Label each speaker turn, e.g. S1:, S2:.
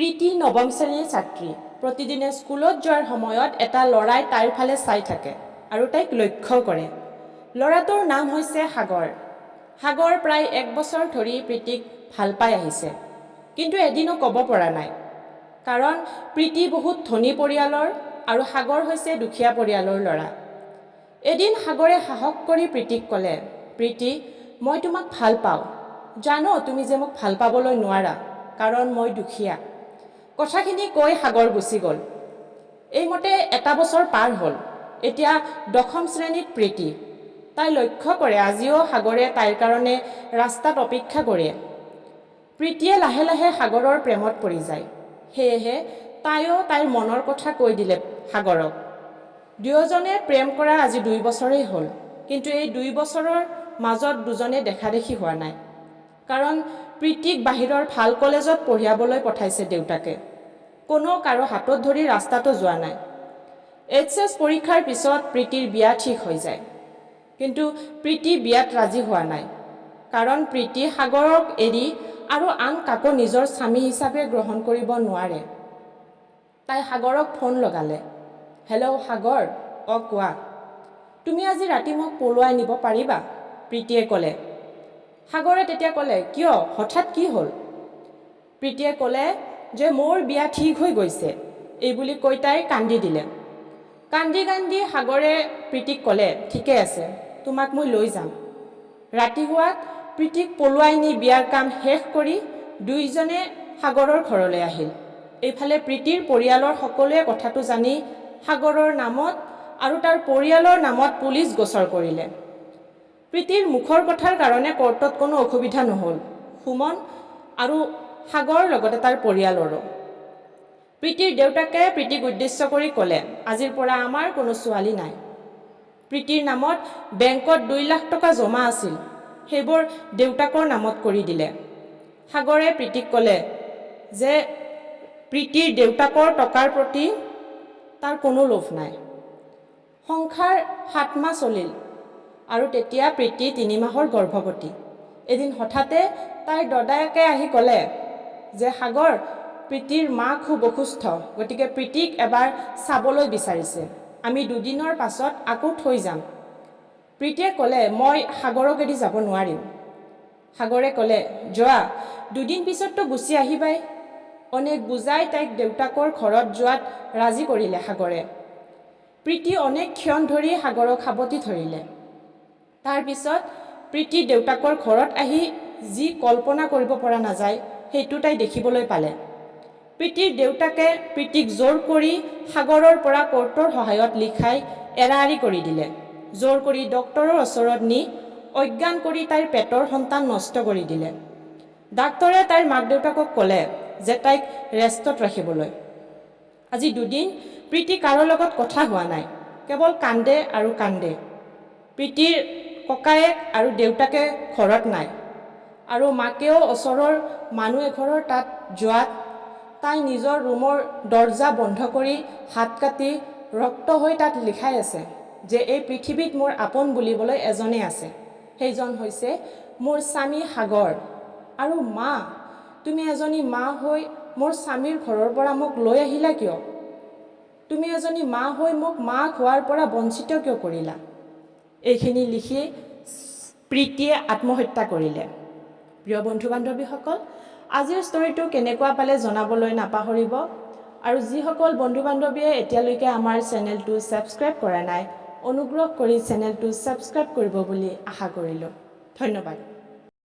S1: প্ৰীতি নৱম শ্ৰেণীৰ ছাত্ৰী প্ৰতিদিনে স্কুলত যোৱাৰ সময়ত এটা ল'ৰাই তাইৰ ফালে চাই থাকে আৰু তাইক লক্ষ্য কৰে। ল'ৰাটোৰ নাম হৈছে সাগৰ। সাগৰ প্ৰায় 1 বছৰ ধৰি প্ৰীতিক ভাল পাই আহিছে, কিন্তু এদিনো ক'ব পৰা নাই। কাৰণ প্ৰীতি বহুত ধনী পৰিয়ালৰ আৰু সাগৰ হৈছে দুখীয়া পৰিয়ালৰ ল'ৰা। এদিন সাগৰে সাহস কৰি প্ৰীতিক ক'লে, প্ৰীতি, মই তোমাক ভাল পাওঁ। জানো তুমি যে মোক ভাল পাবলৈ নোৱাৰা, কাৰণ মই দুখীয়া। কথাখিনি কৈ সাগৰ গুচি গ'ল। এইমতে 1 বছৰ পাৰ হ'ল। এতিয়া 10ম শ্ৰেণীত প্ৰীতি। তাই লক্ষ্য কৰে আজিও সাগৰে তাইৰ কাৰণে ৰাস্তাত অপেক্ষা কৰে। প্ৰীতিয়ে লাহে লাহে সাগৰৰ প্ৰেমত পৰি যায়। সেয়েহে তাইও তাইৰ মনৰ কথা কৈ দিলে সাগৰক। দুয়োজনে প্ৰেম কৰা আজি 2 বছৰেই হ'ল, কিন্তু এই 2 বছৰৰ মাজত দুজনে দেখাদেখি হোৱা নাই। কাৰণ প্ৰীতিক বাহিৰৰ ভাল কলেজত পঢ়িয়াবলৈ পঠাইছে দেউতাকে। কোনো কাৰো হাতত ধৰি ৰাস্তাটো যোৱা নাই। HS পৰীক্ষাৰ পিছত প্ৰীতিৰ বিয়া ঠিক হৈ যায়। কিন্তু প্ৰীতি বিয়াত ৰাজি হোৱা নাই, কাৰণ প্ৰীতি সাগৰক এৰি আৰু আন কাকো নিজৰ স্বামী হিচাপে গ্ৰহণ কৰিব নোৱাৰে। তাই সাগৰক ফোন লগালে। হেল্ল' সাগৰ, কোৱা। তুমি আজি ৰাতি মোক পলুৱাই নিব পাৰিবা? প্ৰীতিয়ে ক'লে। সাগৰে তেতিয়া ক'লে, কিয়, হঠাৎ কি হ'ল? প্ৰীতিয়ে ক'লে যে মোৰ বিয়া ঠিক হৈ গৈছে। এইবুলি কৈ তাই কান্দি দিলে। কান্দি কান্দি সাগৰে প্ৰীতিক ক'লে, ঠিকে আছে, তোমাক মই লৈ যাম। ৰাতি হোৱাত প্ৰীতিক পলুৱাই নি বিয়াৰ কাম শেষ কৰি দুয়োজনে সাগৰৰ ঘৰলৈ আহিল। এইফালে প্ৰীতিৰ পৰিয়ালৰ সকলোৱে কথাটো জানি সাগৰৰ নামত আৰু তাৰ পৰিয়ালৰ নামত পুলিচ গোচৰ কৰিলে। প্ৰীতিৰ মুখৰ কথাৰ কাৰণে কোৰ্টত কোনো অসুবিধা নহ'ল। সুমন আৰু সাগৰ লগতে তাৰ পৰিয়ালৰো। প্ৰীতিৰ দেউতাকে প্ৰীতিক উদ্দেশ্য কৰি ক'লে, আজিৰ পৰা আমাৰ কোনো ছোৱালী নাই। প্ৰীতিৰ নামত বেংকত 2 লাখ টকা জমা আছিল, সেইবোৰ দেউতাকৰ নামত কৰি দিলে। সাগৰে প্ৰীতিক ক'লে যে প্ৰীতিৰ দেউতাকৰ টকাৰ প্ৰতি তাৰ কোনো লোভ নাই। সংসাৰ 7 মাহ চলিল আৰু তেতিয়া প্ৰীতি 3 মাহৰ গৰ্ভৱতী। এদিন হঠাতে তাইৰ দদায়েকে আহি ক'লে যে সাগৰ, প্ৰীতিৰ মা খুব অসুস্থ, গতিকে প্ৰীতিক এবাৰ চাবলৈ বিচাৰিছে। আমি 2 দিনৰ পাছত আকৌ থৈ যাম। প্ৰীতিয়ে ক'লে, মই সাগৰক এৰি যাব নোৱাৰিম। সাগৰে ক'লে, যোৱা, 2 দিন পিছততো গুচি আহিবাই। অনেক বুজাই তাইক দেউতাকৰ ঘৰত যোৱাত ৰাজি কৰিলে সাগৰে। প্ৰীতি অনেক ক্ষণ ধৰি সাগৰক সাবতি ধৰিলে। তাৰপিছত প্ৰীতি দেউতাকৰ ঘৰত আহি যি কল্পনা কৰিব পৰা নাযায়, সেইটো তাই দেখিবলৈ পালে। প্ৰীতিৰ দেউতাকে প্ৰীতিক জোৰ কৰি সাগৰৰ পৰা কোৰ্টৰ সহায়ত লিখাই এৰা-এৰি কৰি দিলে। জোৰ কৰি ডক্তৰৰ ওচৰত নি অজ্ঞান কৰি তাইৰ পেটৰ সন্তান নষ্ট কৰি দিলে। ডাক্তৰে তাইৰ মাক দেউতাকক ক'লে যে তাইক ৰেষ্টত ৰাখিবলৈ। আজি 2 দিন প্ৰীতি কাৰো লগত কথা হোৱা নাই, কেৱল কান্দে আৰু কান্দে। প্ৰীতিৰ ককায়েক আৰু দেউতাকে ঘৰত নাই আৰু মাকেও ওচৰৰ মানুহ এঘৰৰ তাত যোৱাত তাই নিজৰ ৰুমৰ দৰ্জা বন্ধ কৰি হাত কাটি ৰক্ত হৈ তাত লিখাই আছে যে এই পৃথিৱীত মোৰ আপোন বুলিবলৈ এজনেই আছে, সেইজন হৈছে মোৰ স্বামী সাগৰ। আৰু মা, তুমি এজনী মা হৈ মোৰ স্বামীৰ ঘৰৰ পৰা মোক লৈ আহিলা কিয়? তুমি এজনী মা হৈ মোক মাক হোৱাৰ পৰা বঞ্চিত কিয় কৰিলা? এইখিনি লিখি প্ৰীতিয়ে আত্মহত্যা কৰিলে। প্ৰিয় বন্ধু বান্ধৱীসকল, আজিৰ ষ্টৰিটো কেনেকুৱা পালে জনাবলৈ নাপাহৰিব। আৰু যিসকল বন্ধু বান্ধৱীয়ে এতিয়ালৈকে আমাৰ চেনেলটো ছাবস্ক্ৰাইব কৰা নাই, অনুগ্ৰহ কৰি চেনেলটো ছাবস্ক্ৰাইব কৰিব বুলি আশা কৰিলোঁ। ধন্যবাদ।